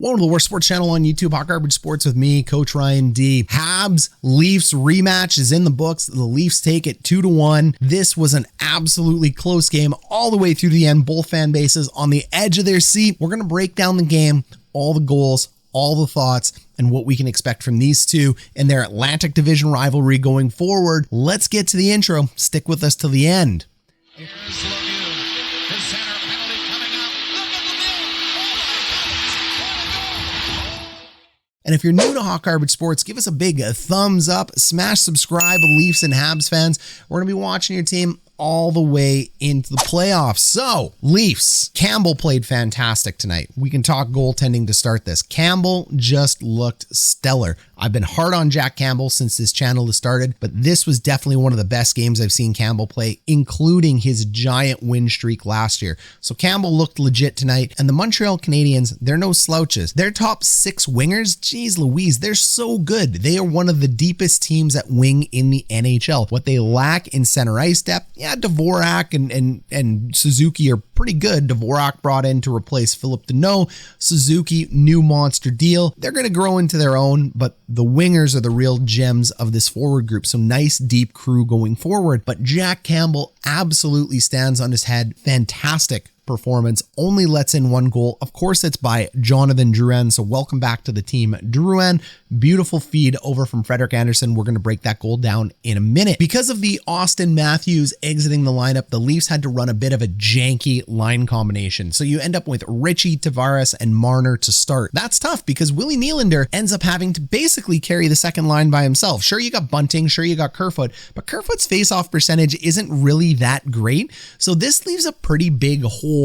Welcome to the worst sports channel on YouTube, Hot Garbage Sports with me, Coach Ryan D. Habs Leafs rematch is in the books. The Leafs take it 2-1. This was an absolutely close game all the way through the end. Both fan bases on the edge of their seat. We're going to break down the game, all the goals, all the thoughts, and what we can expect from these two in their Atlantic Division rivalry going forward. Let's get to the intro. Stick with us till the end. And if you're new to Hot Garbage Sports, give us a big thumbs up, smash subscribe, Leafs and Habs fans. We're going to be watching your team all the way into the playoffs. So, Leafs. Campbell played fantastic tonight. We can talk goaltending to start this. Campbell just looked stellar. I've been hard on Jack Campbell since this channel has started, but this was definitely one of the best games I've seen Campbell play, including his giant win streak last year. So Campbell looked legit tonight, and the Montreal Canadiens, they're no slouches. Their top six wingers, geez Louise, they're so good. They are one of the deepest teams at wing in the NHL. What they lack in center ice depth, Dvorak and Suzuki are pretty good. Dvorak brought in to replace Philip Deneau. Suzuki, new monster deal. They're going to grow into their own, but the wingers are the real gems of this forward group. So nice, deep crew going forward. But Jack Campbell absolutely stands on his head. Fantastic performance, only lets in one goal. Of course, it's by Jonathan Drouin. So welcome back to the team, Drouin. Beautiful feed over from Frederik Andersen. We're going to break that goal down in a minute. Because of the Auston Matthews exiting the lineup, the Leafs had to run a bit of a janky line combination. So you end up with Richie, Tavares, and Marner to start. That's tough because Willie Nylander ends up having to basically carry the second line by himself. Sure, you got Bunting, sure, you got Kerfoot, but Kerfoot's face-off percentage isn't really that great. So this leaves a pretty big hole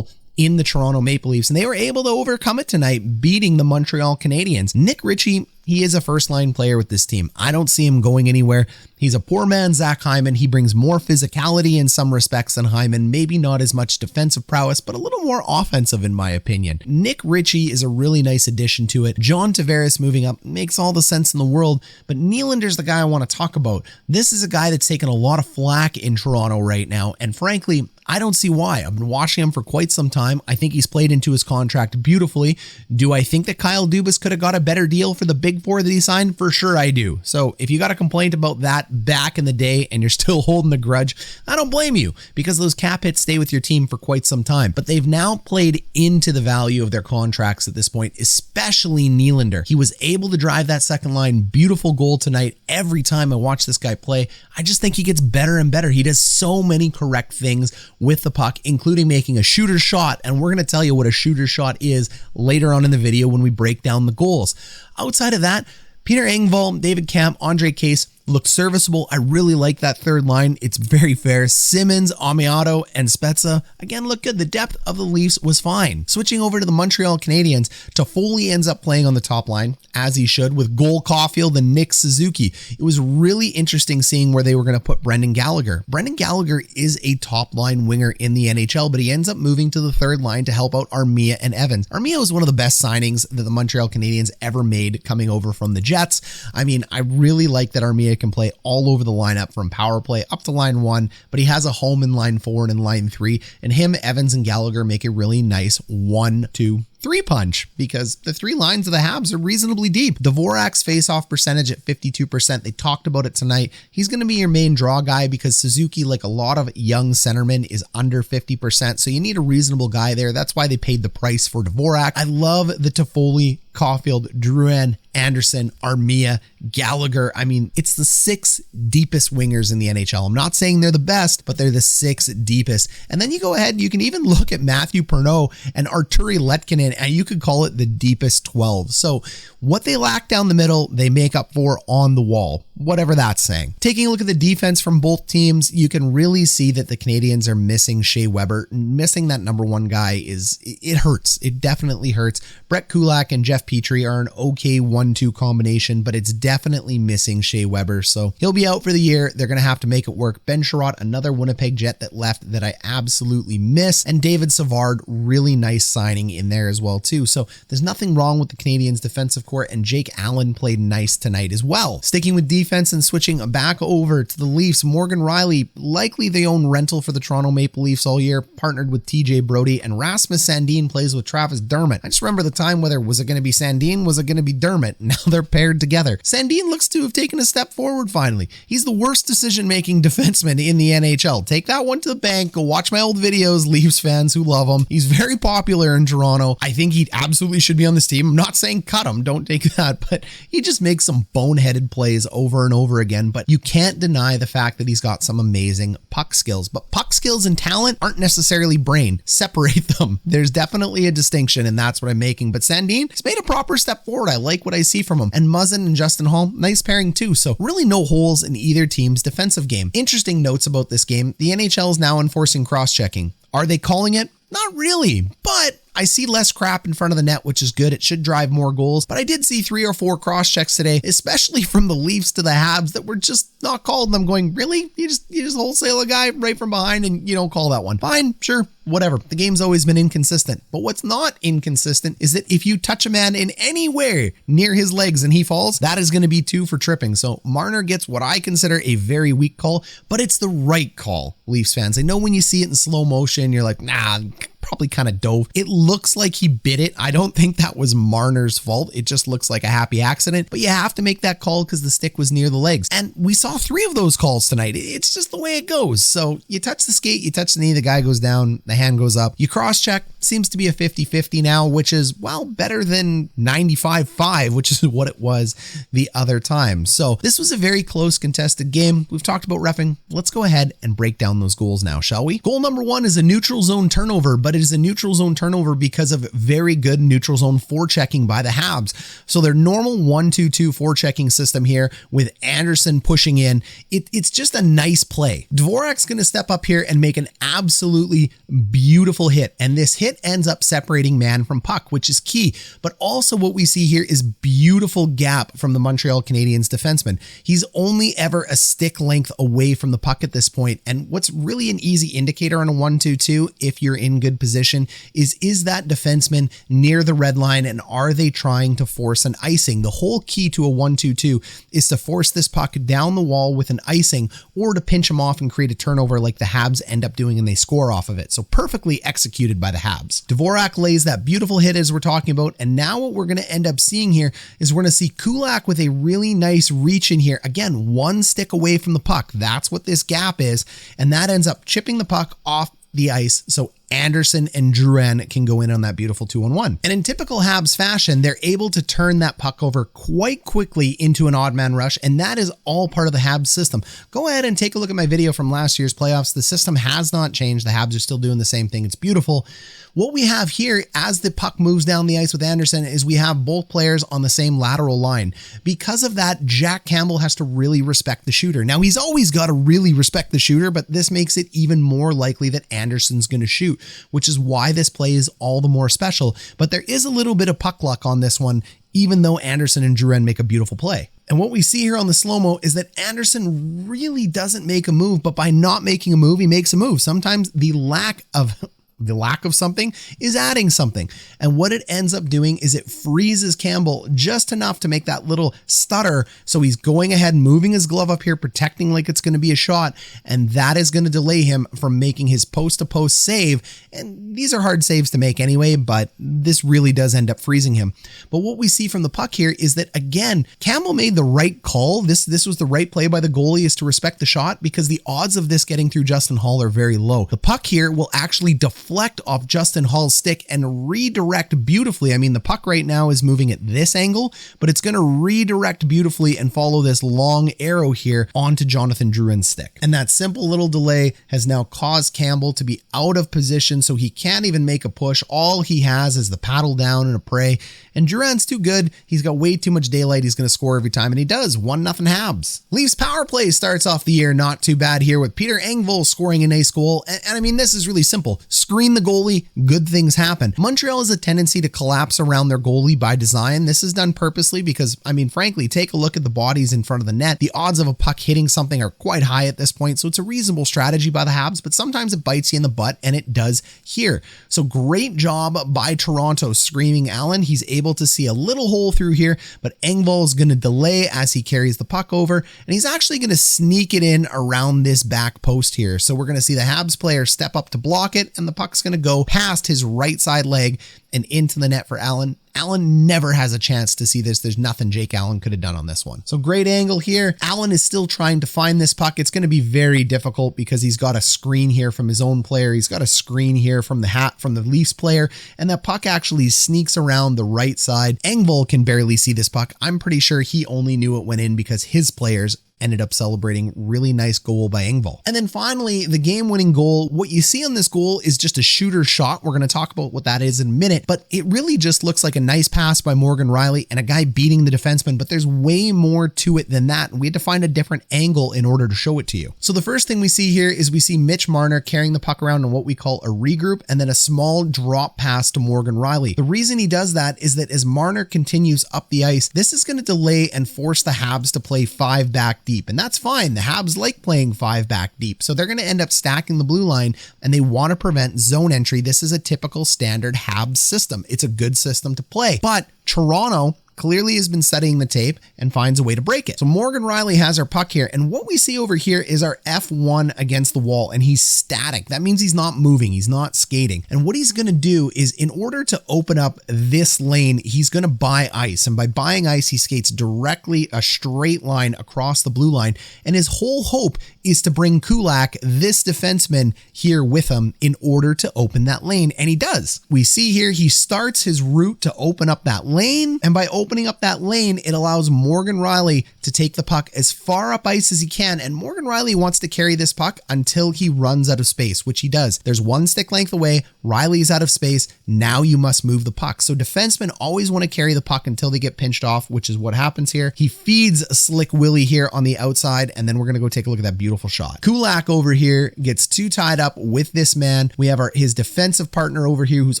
in the Toronto Maple Leafs, and they were able to overcome it tonight, beating the Montreal Canadiens. Nick Richie, he is a first-line player with this team. I don't see him going anywhere. He's a poor man, Zach Hyman. He brings more physicality in some respects than Hyman. Maybe not as much defensive prowess, but a little more offensive in my opinion. Nick Richie is a really nice addition to it. John Tavares moving up makes all the sense in the world, but Nylander's the guy I want to talk about. This is a guy that's taken a lot of flack in Toronto right now, and frankly, I don't see why. I've been watching him for quite some time. I think he's played into his contract beautifully. Do I think that Kyle Dubas could have got a better deal for the big four that he signed? For sure I do. So if you got a complaint about that back in the day and you're still holding the grudge, I don't blame you, because those cap hits stay with your team for quite some time. But they've now played into the value of their contracts at this point, especially Nylander. He was able to drive that second line. Beautiful goal tonight. Every time I watch this guy play, I just think he gets better and better. He does so many correct things with the puck, including making a shooter shot, and we're going to tell you what a shooter shot is later on in the video when we break down the goals. Outside of that, Peter Engvall, David Kampf, Andre Case looked serviceable. I really like that third line. It's very fair. Simmons, Amiato, and Spezza, again, look good. The depth of the Leafs was fine. Switching over to the Montreal Canadiens, Toffoli ends up playing on the top line, as he should, with Cole Caulfield and Nick Suzuki. It was really interesting seeing where they were going to put Brendan Gallagher. Brendan Gallagher is a top line winger in the NHL, but he ends up moving to the third line to help out Armia and Evans. Armia was one of the best signings that the Montreal Canadiens ever made coming over from the Jets. I mean, I really like that Armia can play all over the lineup from power play up to line 1, but he has a home in line 4 and in line 3, and him, Evans, and Gallagher make a really nice 1-2-3 punch, because the three lines of the Habs are reasonably deep. Dvorak's face-off percentage at 52%. They talked about it tonight. He's going to be your main draw guy because Suzuki, like a lot of young centermen, is under 50%. So you need a reasonable guy there. That's why they paid the price for Dvorak. I love the Toffoli, Caulfield, Drouin, Andersen, Armia, Gallagher. I mean, it's the 6 deepest wingers in the NHL. I'm not saying they're the best, but they're the 6 deepest. And then you go ahead and you can even look at Matthew Perneau and Arturi Letkinen, and you could call it the deepest 12. So what they lack down the middle, they make up for on the wall, whatever that's saying. Taking a look at the defense from both teams, you can really see that the Canadiens are missing Shea Weber. Missing that number 1 guy it hurts. It definitely hurts. Brett Kulak and Jeff Petrie are an okay 1-2 combination, but it's definitely missing Shea Weber. So he'll be out for the year. They're going to have to make it work. Ben Sherratt, another Winnipeg Jet that left that I absolutely miss. And David Savard, really nice signing in there as well too. So there's nothing wrong with the Canadiens defensive court, and Jake Allen played nice tonight as well. Sticking with defense, defense and switching back over to the Leafs. Morgan Rielly, likely the own rental for the Toronto Maple Leafs all year, partnered with TJ Brodie, and Rasmus Sandin plays with Travis Dermott. I just remember the time whether was it going to be Sandin, was it going to be Dermott? Now they're paired together. Sandin looks to have taken a step forward finally. He's the worst decision-making defenseman in the NHL. Take that one to the bank. Go watch my old videos, Leafs fans who love him. He's very popular in Toronto. I think he absolutely should be on this team. I'm not saying cut him, don't take that, but he just makes some boneheaded plays over and over again. But you can't deny the fact that he's got some amazing puck skills. But puck skills and talent aren't necessarily brain. Separate them. There's definitely a distinction, and that's what I'm making. But Sandin has made a proper step forward. I like what I see from him. And Muzzin and Justin Hall, nice pairing too. So really no holes in either team's defensive game. Interesting notes about this game. The NHL is now enforcing cross-checking. Are they calling it? Not really, but I see less crap in front of the net, which is good. It should drive more goals, but I did see 3 or 4 cross checks today, especially from the Leafs to the Habs, that were just not called. I'm going, really? You just wholesale a guy right from behind and you don't call that one? Fine, sure, whatever. The game's always been inconsistent, but what's not inconsistent is that if you touch a man in anywhere near his legs and he falls, that is going to be 2 for tripping. So Marner gets what I consider a very weak call, but it's the right call, Leafs fans. I know when you see it in slow motion, you're like, nah, probably kind of dove. It looks like he bit it. I don't think that was Marner's fault. It just looks like a happy accident, but you have to make that call because the stick was near the legs. And we saw 3 of those calls tonight. It's just the way it goes. So you touch the skate, you touch the knee, the guy goes down, the hand goes up. You cross check, seems to be a 50-50 now, which is, well, better than 95-5, which is what it was the other time. So this was a very close contested game. We've talked about reffing. Let's go ahead and break down those goals now, shall we? Goal number 1 is a neutral zone turnover, but it is a neutral zone turnover because of very good neutral zone forechecking by the Habs. So their normal 1-2-2 forechecking system here with Anderson pushing in, it's just a nice play. Dvorak's going to step up here and make an absolutely beautiful hit. And this hit ends up separating man from puck, which is key. But also what we see here is beautiful gap from the Montreal Canadiens defenseman. He's only ever a stick length away from the puck at this point. And what's really an easy indicator on a 1-2-2, if you're in good position, is that defenseman near the red line, and are they trying to force an icing? The whole key to a 1-2-2 is to force this puck down the wall with an icing, or to pinch him off and create a turnover like the Habs end up doing and they score off of it. So perfectly executed by the Habs. Dvorak lays that beautiful hit as we're talking about, and now what we're going to end up seeing here is we're going to see Kulak with a really nice reach in here. Again, 1 stick away from the puck. That's what this gap is, and that ends up chipping the puck off the ice. So Anderson and Drouin can go in on that beautiful 2-on-1. And in typical Habs fashion, they're able to turn that puck over quite quickly into an odd man rush, and that is all part of the Habs system. Go ahead and take a look at my video from last year's playoffs. The system has not changed. The Habs are still doing the same thing. It's beautiful. What we have here as the puck moves down the ice with Anderson is we have both players on the same lateral line. Because of that, Jack Campbell has to really respect the shooter. Now, he's always got to really respect the shooter, but this makes it even more likely that Anderson's going to shoot, which is why this play is all the more special. But there is a little bit of puck luck on this one, even though Anderson and Drouin make a beautiful play. And what we see here on the slow-mo is that Anderson really doesn't make a move, but by not making a move, he makes a move. Sometimes the lack of something is adding something. And what it ends up doing is it freezes Campbell just enough to make that little stutter. So he's going ahead and moving his glove up here, protecting like it's going to be a shot. And that is going to delay him from making his post-to-post save. And these are hard saves to make anyway, but this really does end up freezing him. But what we see from the puck here is that, again, Campbell made the right call. This was the right play by the goalie, is to respect the shot, because the odds of this getting through Justin Hall are very low. The puck here will actually deflect off Justin Hall's stick and redirect beautifully. I mean, the puck right now is moving at this angle, but it's going to redirect beautifully and follow this long arrow here onto Jonathan Drouin's stick. And that simple little delay has now caused Campbell to be out of position, so he can't even make a push. All he has is the paddle down and a pray. And Drouin's too good. He's got way too much daylight. He's going to score every time, and he does. 1-0 Habs. Leafs power play starts off the year not too bad here with Peter Engvall scoring a nice goal. And I mean, this is really simple. Screen screen the goalie, good things happen. Montreal has a tendency to collapse around their goalie by design. This is done purposely because, I mean, frankly, take a look at the bodies in front of the net. The odds of a puck hitting something are quite high at this point, so it's a reasonable strategy by the Habs, but sometimes it bites you in the butt, and it does here. So great job by Toronto screaming Allen. He's able to see a little hole through here, but Engvall is going to delay as he carries the puck over, and he's actually going to sneak it in around this back post here. So we're going to see the Habs player step up to block it, and the puck's going to go past his right side leg and into the net for Allen. Allen never has a chance to see this. There's nothing Jake Allen could have done on this one. So great angle here. Allen is still trying to find this puck. It's going to be very difficult because he's got a screen here from his own player. He's got a screen here from the Leafs player, and that puck actually sneaks around the right side. Engvall can barely see this puck. I'm pretty sure he only knew it went in because his players ended up celebrating. Really nice goal by Engvall. And then finally, the game-winning goal. What you see on this goal is just a shooter shot. We're going to talk about what that is in a minute, but it really just looks like a nice pass by Morgan Rielly and a guy beating the defenseman, but there's way more to it than that. We had to find a different angle in order to show it to you. So the first thing we see here is we see Mitch Marner carrying the puck around in what we call a regroup, and then a small drop pass to Morgan Rielly. The reason he does that is that as Marner continues up the ice, this is going to delay and force the Habs to play 5 back deep, and that's fine. The Habs like playing 5 back deep, so they're going to end up stacking the blue line, and they want to prevent zone entry. This is a typical standard Habs system. It's a good system to play, but Toronto clearly has been studying the tape and finds a way to break it. So Morgan Rielly has our puck here, and what we see over here is our F1 against the wall, and he's static. That means he's not moving, he's not skating. And what he's going to do is, in order to open up this lane, he's going to buy ice, and by buying ice, he skates directly a straight line across the blue line, and his whole hope is to bring Kulak, this defenseman, here with him in order to open that lane, and he does. We see here he starts his route to open up that lane, and by opening up that lane, it allows Morgan Rielly to take the puck as far up ice as he can, and Morgan Rielly wants to carry this puck until he runs out of space, which he does. There's one stick length away, Rielly's out of space, now you must move the puck. So defensemen always want to carry the puck until they get pinched off, which is what happens here. He feeds Slick Willie here on the outside, and then we're going to go take a look at that beautiful shot. Kulak over here gets too tied up with this man. We have his defensive partner over here who's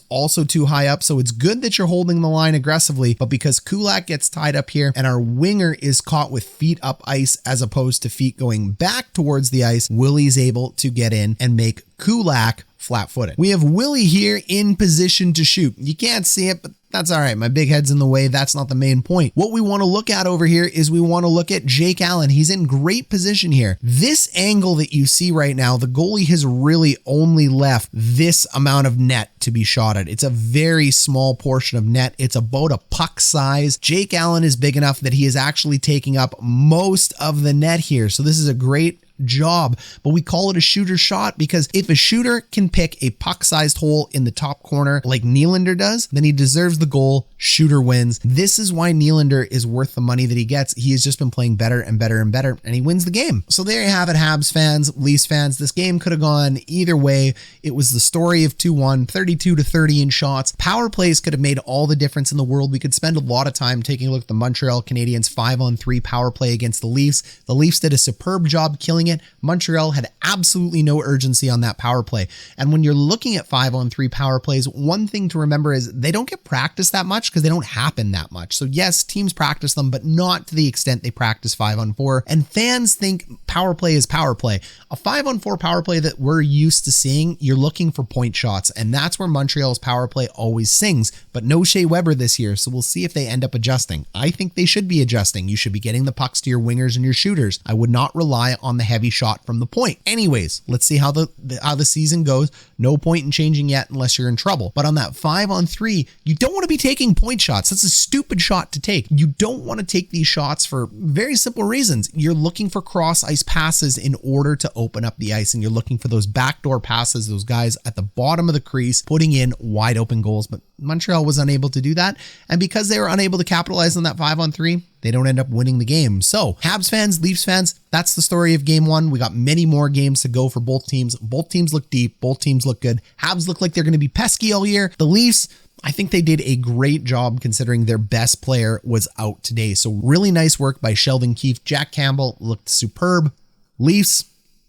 also too high up, so it's good that you're holding the line aggressively, but because Kulak gets tied up here and our winger is caught with feet up ice as opposed to feet going back towards the ice, Willie's able to get in and make Kulak flat-footed. We have Willie here in position to shoot. You can't see it, but that's all right. My big head's in the way. That's not the main point. What we want to look at over here is we want to look at Jake Allen. He's in great position here. This angle that you see right now, the goalie has really only left this amount of net to be shot at. It's a very small portion of net. It's about a puck size. Jake Allen is big enough that he is actually taking up most of the net here. So this is a great job, but we call it a shooter shot because if a shooter can pick a puck-sized hole in the top corner like Nylander does, then he deserves the goal. Shooter wins. This is why Nylander is worth the money that he gets. He has just been playing better and better and better, and he wins the game. So there you have it, Habs fans, Leafs fans. This game could have gone either way. It was the story of 2-1, 32-30 in shots. Power plays could have made all the difference in the world. We could spend a lot of time taking a look at the Montreal Canadiens 5-on-3 power play against the Leafs. The Leafs did a superb job killing it. Montreal had absolutely no urgency on that power play. And when you're looking at 5-on-3 power plays, one thing to remember is they don't get practiced that much because they don't happen that much. So yes, teams practice them, but not to the extent they practice 5-on-4. And fans think power play is power play. A 5-on-4 power play that we're used to seeing, you're looking for point shots. And that's where Montreal's power play always sings. But no Shea Weber this year. So we'll see if they end up adjusting. I think they should be adjusting. You should be getting the pucks to your wingers and your shooters. I would not rely on the heavy shot from the point. Anyways, let's see how the season goes. No point in changing yet unless you're in trouble. But on that 5-on-3, you don't want to be taking point shots. That's a stupid shot to take. You don't want to take these shots for very simple reasons. You're looking for cross ice passes in order to open up the ice, and you're looking for those backdoor passes, those guys at the bottom of the crease putting in wide open goals. But Montreal was unable to do that, and because they were unable to capitalize on that 5-on-3, they don't end up winning the game. So Habs fans, Leafs fans, that's the story of game one. We got many more games to go for both teams. Both teams look deep. Both teams look good. Habs look like they're going to be pesky all year. The Leafs, I think they did a great job considering their best player was out today. So really nice work by Sheldon Keefe. Jack Campbell looked superb. Leafs,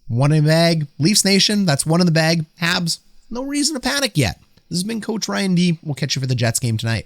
one in the bag. Leafs Nation, that's one in the bag. Habs, no reason to panic yet. This has been Coach Ryan D. We'll catch you for the Jets game tonight.